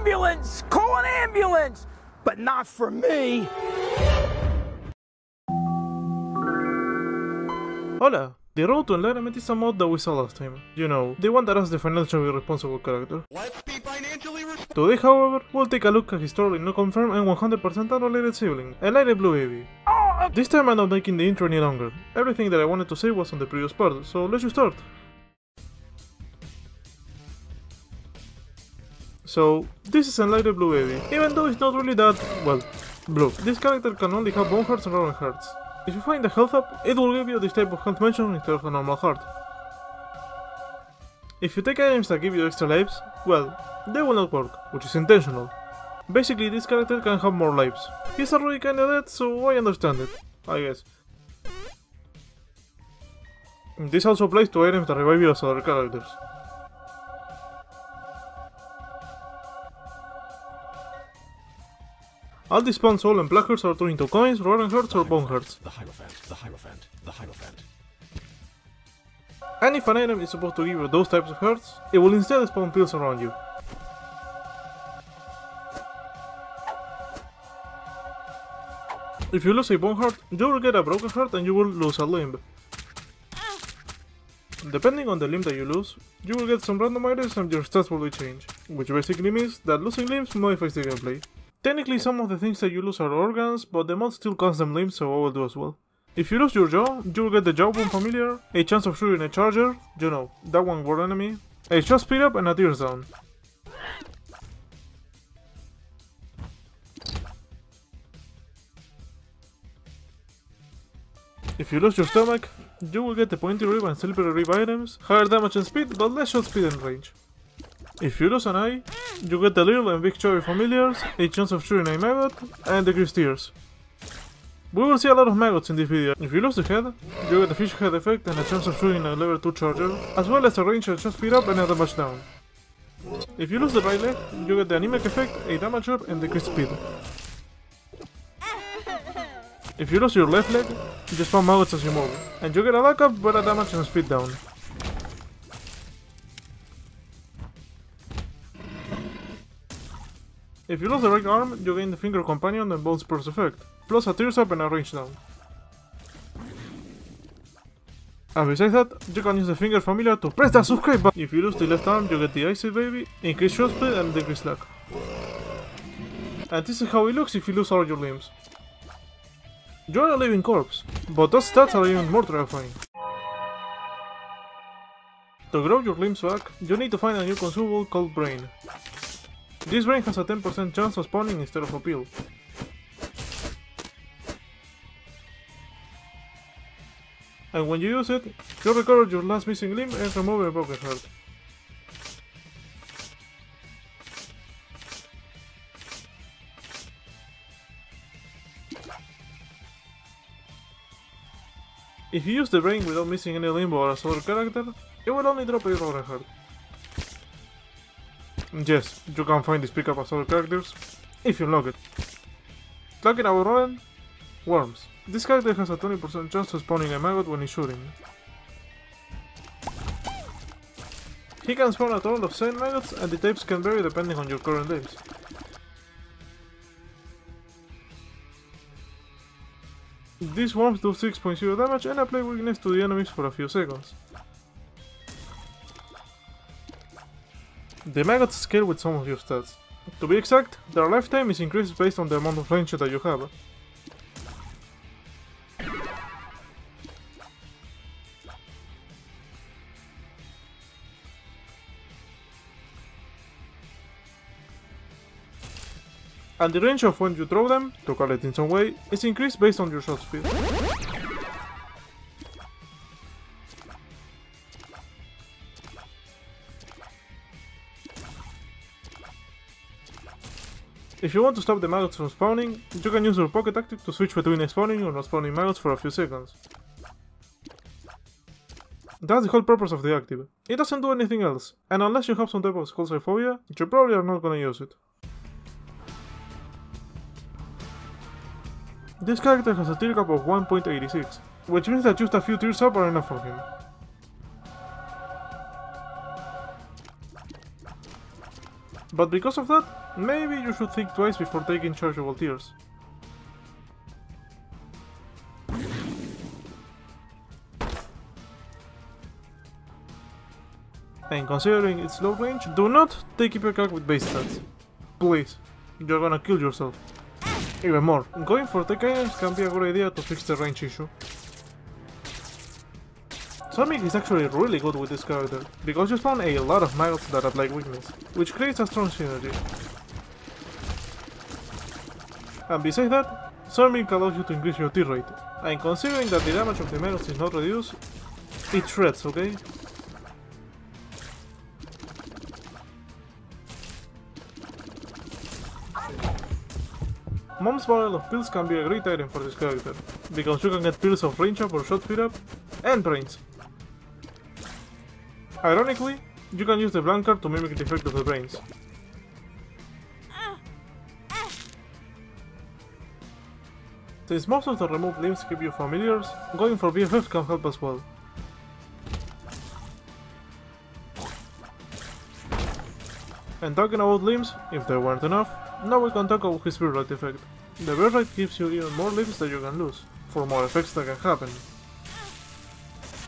ambulance! Call an ambulance! But not for me! Hola! The Road to Enlightenment is a mod that we saw last time. You know, the one that has the financially responsible character. Let's be financially responsible. Today, however, we'll take a look at his story not confirmed and 100% unrelated sibling, Enlightened Blue Baby. This time I'm not making the intro any longer. Everything that I wanted to say was on the previous part, so let's just start. So, this is Enlightened Blue Baby, even though it's not really that, well, blue. This character can only have bone hearts and round hearts. If you find a health up, it will give you this type of health mention instead of a normal heart. If you take items that give you extra lives, well, they will not work, which is intentional. Basically, this character can have more lives. He's already kinda dead, so I understand it, I guess. This also applies to items that revive you as other characters. All these spawn soul and black hearts are turned into coins, roaring hearts, or bone hearts. The Hierophant. And if an item is supposed to give you those types of hearts, it will instead spawn pills around you. If you lose a bone heart, you will get a broken heart and you will lose a limb. Depending on the limb that you lose, you will get some random items and your stats will be changed, which basically means that losing limbs modifies the gameplay. Technically, some of the things that you lose are organs, but the mod still counts them limbs, so I will do as well. If you lose your jaw, you will get the jawbone familiar, a chance of shooting a charger, you know, that one war enemy, a shot speed up and a tears down. If you lose your stomach, you will get the pointy rib and silvery rib items, higher damage and speed, but less shot speed and range. If you lose an eye, you get the little and big chubby familiars, a chance of shooting a maggot, and decreased tears. We will see a lot of maggots in this video. If you lose the head, you get the fish head effect and a chance of shooting a level 2 charger, as well as a range and shot speed up and a damage down. If you lose the right leg, you get the anemic effect, a damage up and decreased speed. If you lose your left leg, you spawn maggots as you move, and you get a luck up but a damage and speed down. If you lose the right arm, you gain the finger companion and bone spurs effect, plus a tears up and a range down. And besides that, you can use the finger familiar to press that subscribe button. If you lose the left arm, you get the icy baby, increased shot speed and decreased luck. And this is how it looks if you lose all your limbs. You are a living corpse, but those stats are even more terrifying. To grow your limbs back, you need to find a new consumable called brain. This brain has a 10% chance of spawning instead of a pill. And when you use it, you recover your last missing limb and remove a broken heart. If you use the brain without missing any limb or as other character, it will only drop a broken heart. Yes, you can find this pickup as other characters, if you unlock it. Talking about rodent, worms. This character has a 20% chance of spawning a maggot when he's shooting. He can spawn a total of 7 maggots and the types can vary depending on your current lives. These worms do 6.0 damage and apply weakness to the enemies for a few seconds. The maggots scale with some of your stats. To be exact, their lifetime is increased based on the amount of range that you have. And the range of when you throw them, to call it in some way, is increased based on your shot speed. If you want to stop the maggots from spawning, you can use your pocket tactic to switch between spawning or not spawning maggots for a few seconds. That's the whole purpose of the active. It doesn't do anything else, and unless you have some type of skull phobia, you probably are not gonna use it. This character has a tear cap of 1.86, which means that just a few tears up are enough for him. But because of that, maybe you should think twice before taking chargeable tiers. And considering its low range, do not take Hypercac with base stats. Please, you're gonna kill yourself. Even more, going for tech items can be a good idea to fix the range issue. Sonic is actually really good with this character, because you spawn a lot of maggots that apply weakness, which creates a strong synergy. And besides that, Sonic allows you to increase your tier rate, and considering that the damage of the maggots is not reduced, it shreds, okay? Mom's Barrel of Pills can be a great item for this character, because you can get pills of range up or shot speed up, and brains. Ironically, you can use the blank card to mimic the effect of the brains. Since most of the removed limbs give you familiars, going for BFF can help as well. And talking about limbs, if there weren't enough, now we can talk about his birthright effect. The birthright gives you even more limbs that you can lose, for more effects that can happen.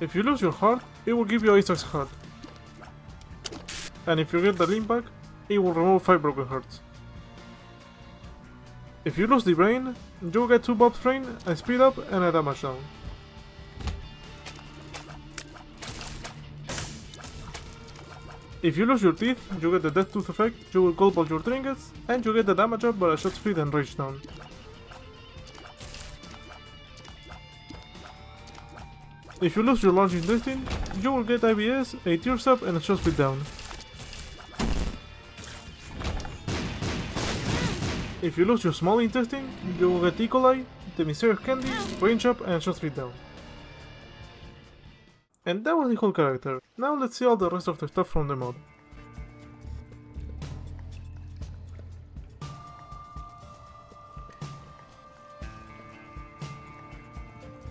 If you lose your heart, it will give you Isaac's heart. And if you get the limb back, it will remove 5 broken hearts. If you lose the brain, you will get 2 Bob's brain, a speed up and a damage down. If you lose your teeth, you get the death tooth effect, you will gulp all your trinkets, and you get the damage up by a shot speed and rage down. If you lose your large intestine, you will get IBS, a tears up and a shot speed down. If you lose your small intestine, you will get E. coli, the mysterious candy, range up and shot speed down. And that was the whole character. Now let's see all the rest of the stuff from the mod.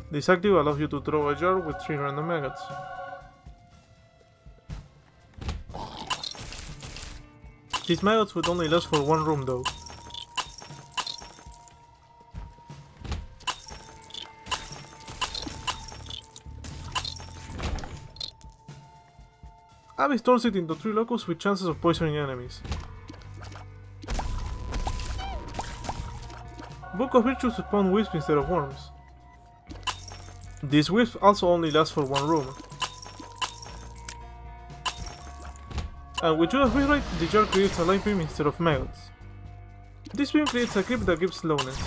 This active allows you to throw a jar with 3 random maggots. These maggots would only last for 1 room though. Abyss turns it into 3 locust with chances of poisoning enemies. Book of Virtues spawn wisps instead of worms. These wisps also only last for 1 room. And with Judas birthright, the jar creates a light beam instead of maggots. This beam creates a creep that gives slowness.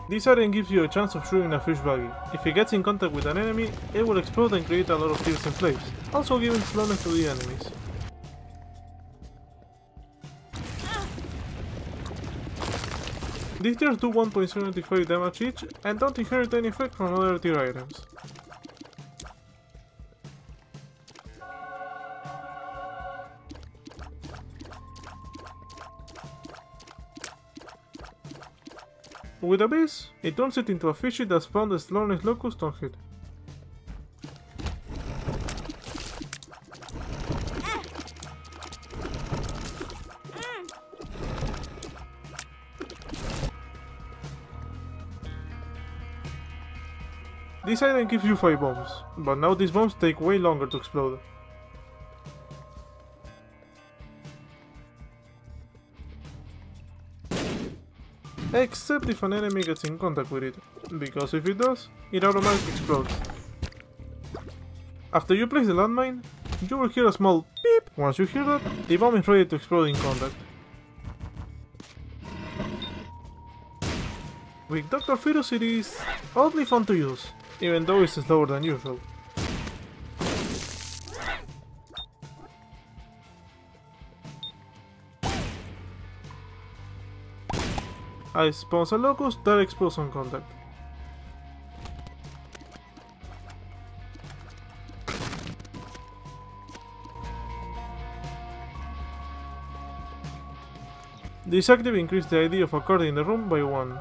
This item gives you a chance of shooting a fish Baggy. If it gets in contact with an enemy, it will explode and create a lot of tears in place, also giving slowness to the enemies. These tiers do 1.75 damage each and don't inherit any effect from other tier items. With Abyss, it turns it into a fishy that spawns the slowness locust on hit. This item gives you 5 bombs, but now these bombs take way longer to explode. Except if an enemy gets in contact with it, because if it does, it automatically explodes. After you place the landmine, you will hear a small beep. Once you hear that, the bomb is ready to explode in contact. With Dr. Fetus it is oddly fun to use, even though it's slower than usual. I spawns a locust that explodes on contact. This active increased the ID of a card in the room by 1.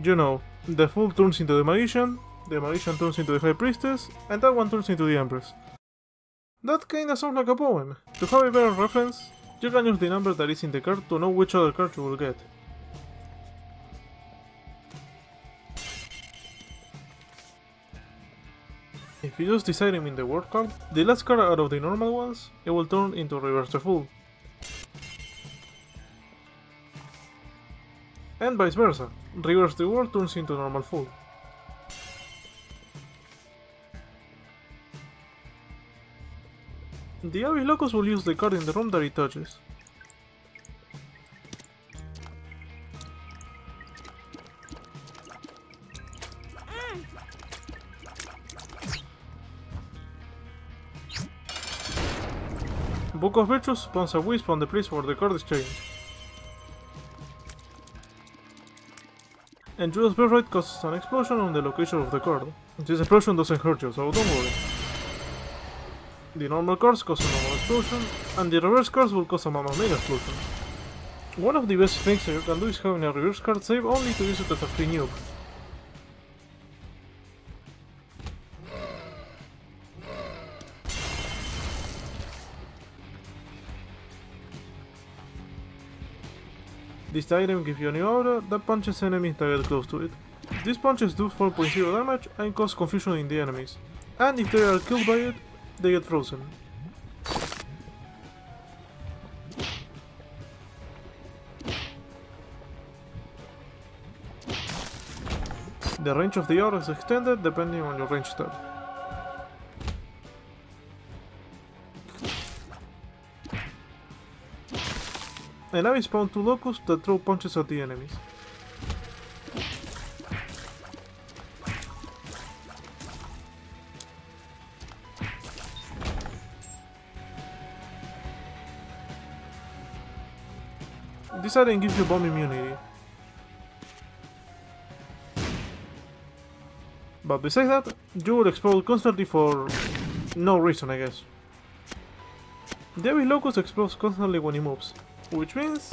You know, the Fool turns into the Magician turns into the High Priestess, and that one turns into the Empress. That kinda sounds like a poem. To have a better reference, you can use the number that is in the card to know which other card you will get. If you use this item in the word card, the last card out of the normal ones, it will turn into Reverse the Fool. And vice versa, Reverse the word turns into Normal Fool. The Abyss Locust will use the card in the room that it touches. Book of Virtues spawns a wisp on the place where the card is changed. And Judas' Birthright causes an explosion on the location of the card. This explosion doesn't hurt you, so don't worry. The normal cards cause a normal explosion, and the reverse cards will cause a Mamma Mia explosion. One of the best things that you can do is having a reverse card save only to use it as a free nuke. This item gives you a new aura that punches enemies that get close to it. These punches do 4.0 damage and cause confusion in the enemies, and if they are killed by it, they get frozen. The range of the aura is extended depending on your range stat. And now I spawn 2 locusts that throw punches at the enemies. This item gives you bomb immunity. But besides that, you will explode constantly for no reason, I guess. The Abyss Locust explodes constantly when he moves, which means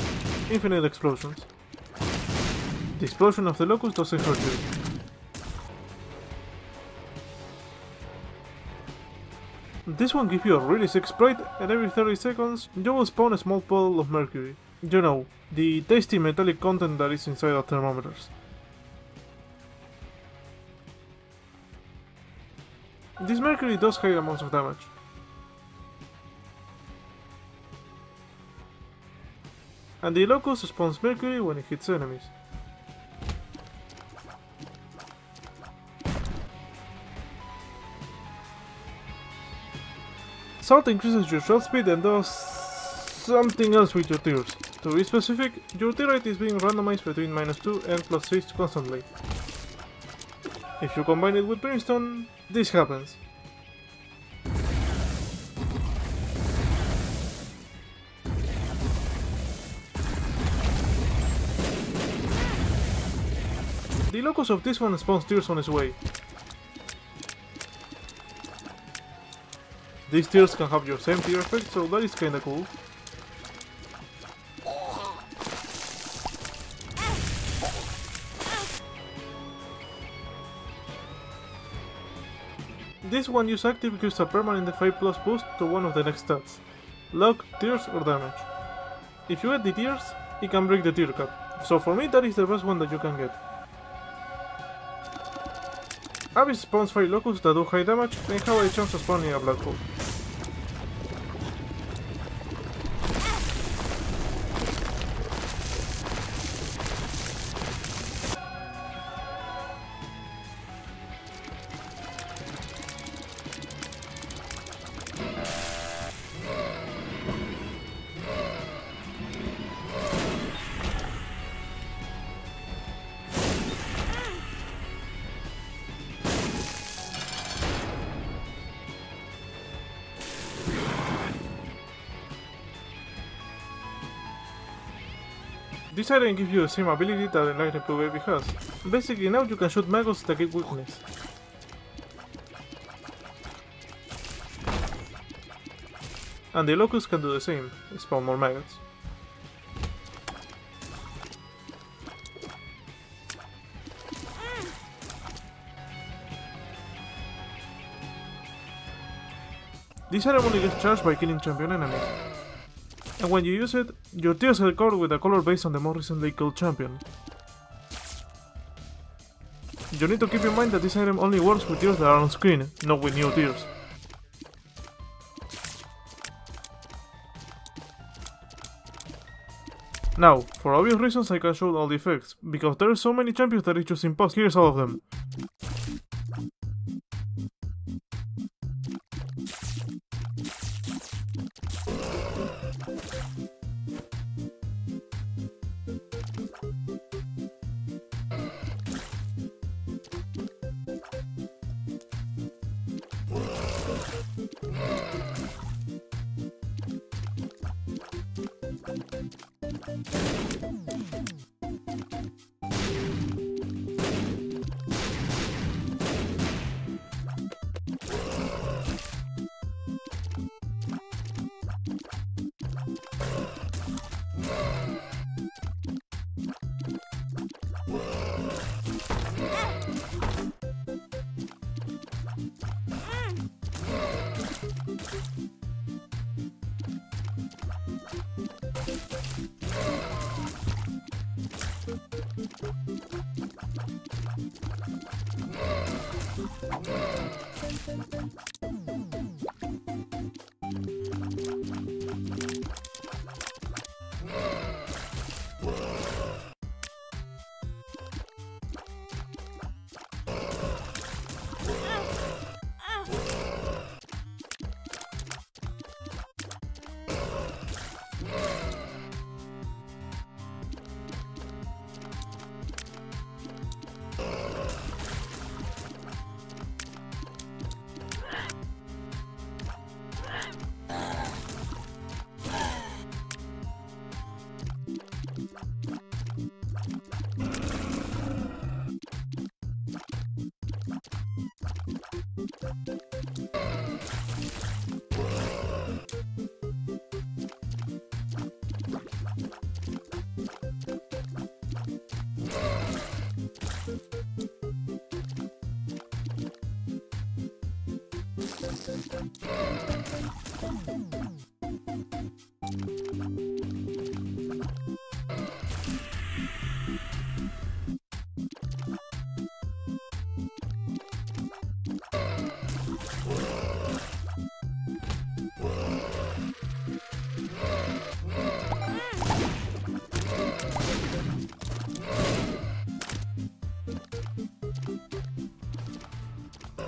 infinite explosions. The explosion of the Locust doesn't hurt you. This one gives you a really sick sprite, and every 30 seconds you will spawn a small puddle of Mercury. You know, the tasty metallic content that is inside of thermometers. This Mercury does high amounts of damage. And the Locust spawns Mercury when it hits enemies. Salt increases your shot speed and does something else with your tears. To be specific, your tear rate is being randomized between -2 and +3 constantly. If you combine it with Brimstone, this happens. The Locust of this one spawns tears on its way. These tears can have your same tear effect, so that is kinda cool. This one use active gives a permanent 5+ boost to one of the next stats: luck, tears, or damage. If you get the tears, it can break the tear cap, so for me that is the best one that you can get. Abyss spawns 5 locusts that do high damage and have a chance of spawning a black hole. This item gives you the same ability that Enlightened Blue Baby has. Basically now you can shoot maggots that get weakness. And the locusts can do the same, spawn more maggots. This item only gets charged by killing champion enemies. And when you use it, your tears are covered with a color based on the more recently killed champion. You need to keep in mind that this item only works with tears that are on screen, not with new tears. Now, for obvious reasons I can't show all the effects, because there are so many champions that it's just impossible. Here's all of them.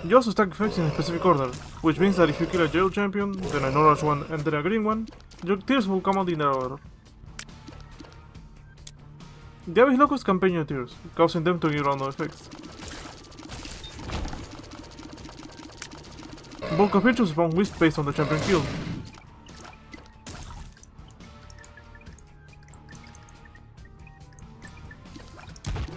You also stack effects in a specific order, which means that if you kill a yellow champion, then an orange one, and then a green one, your tears will come out in that order. The Abyss Locusts can pain your tears, causing them to give random effects. Bulk of creatures spawn wisp based on the champion killed.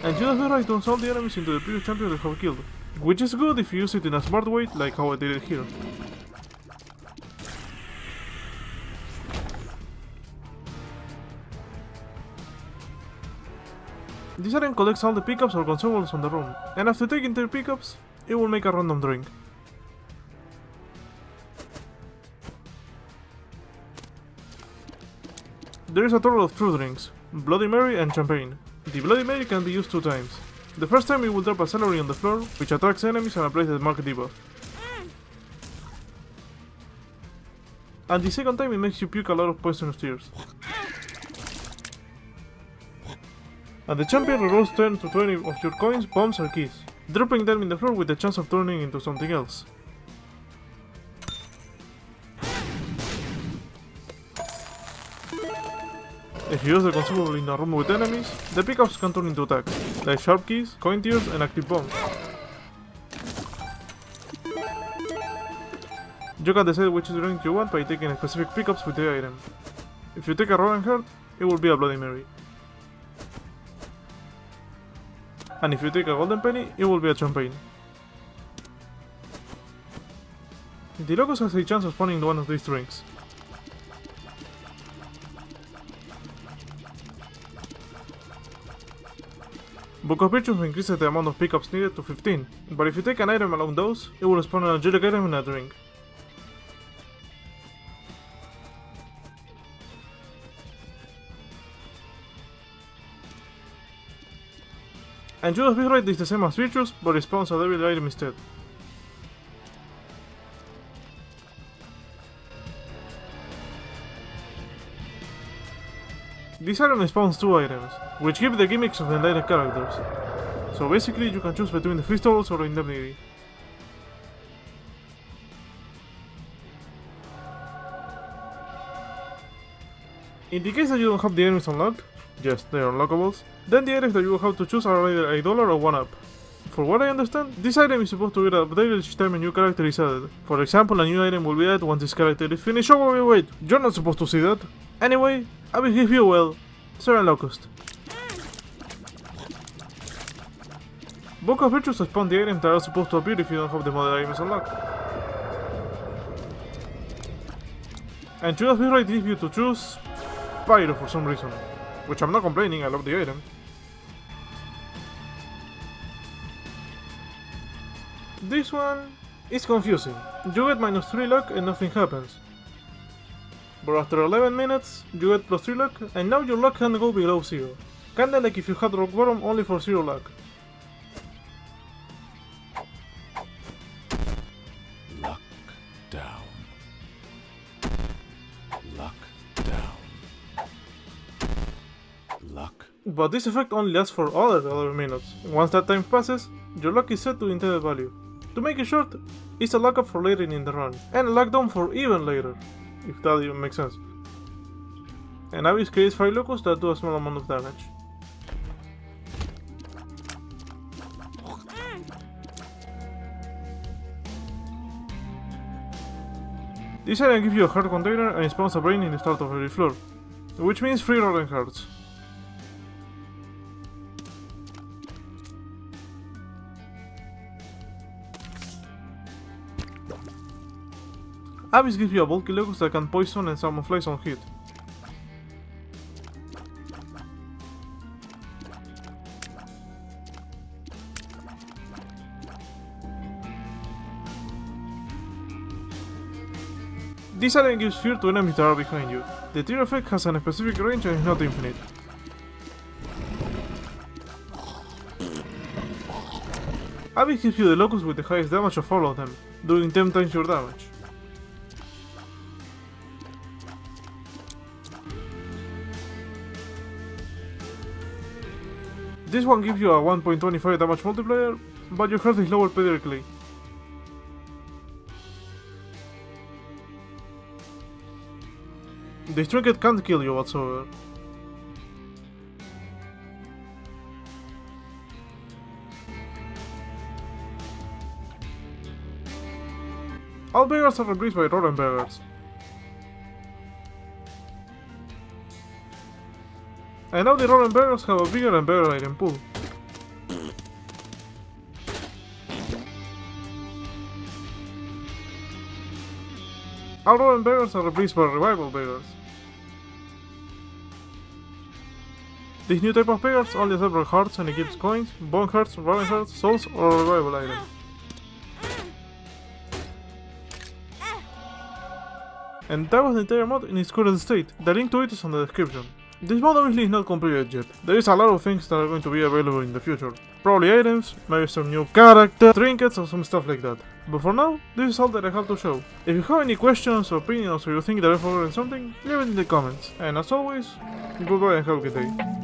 And judas birthright turns all the enemies into the previous champion they have killed, which is good if you use it in a smart way, like how I did it here. This item collects all the pickups or consumables on the room, and after taking 3 pickups, it will make a random drink. There is a total of 2 drinks, Bloody Mary and Champagne. The Bloody Mary can be used 2 times. The first time it will drop a celery on the floor, which attracts enemies and applies the market debuff. And the second time it makes you puke a lot of poisonous tears. And the champion rerolls 10 to 20 of your coins, bombs or keys, dropping them in the floor with the chance of turning into something else. If you use the consumable in a room with enemies, the pickups can turn into attacks, like sharp keys, coin tears and active bombs. You can decide which drink you want by taking specific pickups with the item. If you take a Roaring Heart, it will be a Bloody Mary. And if you take a Golden Penny, it will be a Champagne. The Locust has a chance of spawning one of these drinks. Book of Virtues increases the amount of pickups needed to 15, but if you take an item along those, it will spawn an angelic item in a drink. And Judas birthright is the same as Virtues, but it spawns a devil item instead. This item spawns 2 items, which give the gimmicks of the Enlightened characters. So basically you can choose between the Feastables or Indemnity. In the case that you don't have the items unlocked, yes, they are unlockables, then the items that you will have to choose are either $1 or 1-up. For what I understand, this item is supposed to get updated each time a new character is added. For example, a new item will be added once this character is finished. Oh wait, you're not supposed to see that. Anyway, I will give you, well, Seven Locust. Book of Virtues spawn the items that are supposed to appear if you don't have the model items unlocked. And Judas birthright gives you to choose Pyro for some reason. Which I'm not complaining, I love the item. This one is confusing. You get -3 luck and nothing happens. But after 11 minutes, you get +3 luck, and now your luck can go below 0. Kinda like if you had rock bottom only for 0 luck. Luck down. Luck down. Luck. But this effect only lasts for other 11 minutes. Once that time passes, your luck is set to intended value. To make it short, it's a luck up for later in the run, and a luck down for even later, if that even makes sense. And Abyss creates 5 locos that do a small amount of damage. This item gives you a heart container and it spawns a brain in the start of every floor, which means 3 rotten hearts. Abyss gives you a bulky locus that can poison and summon flies on hit. This item gives fear to enemies that are behind you. The tear effect has a specific range and is not infinite. Abyss gives you the locus with the highest damage of all of them, doing 10 times your damage. This one gives you a 1.25 damage multiplier, but your health is lower periodically. This trinket can't kill you whatsoever. All beggars are replaced by rotten beggars. And now the rotten beggars have a bigger and better item pool. All rotten beggars are replaced by revival beggars. This new type of beggars only accept rock hearts and it gives coins, bone hearts, rotten hearts, souls, or a revival item. And that was the entire mod in its current state. The link to it is on the description. This mod obviously is not completed yet. There is a lot of things that are going to be available in the future. Probably items, maybe some new character, trinkets or some stuff like that. But for now, this is all that I have to show. If you have any questions or opinions or you think that I forgot something, leave it in the comments. And as always, goodbye and have a good day.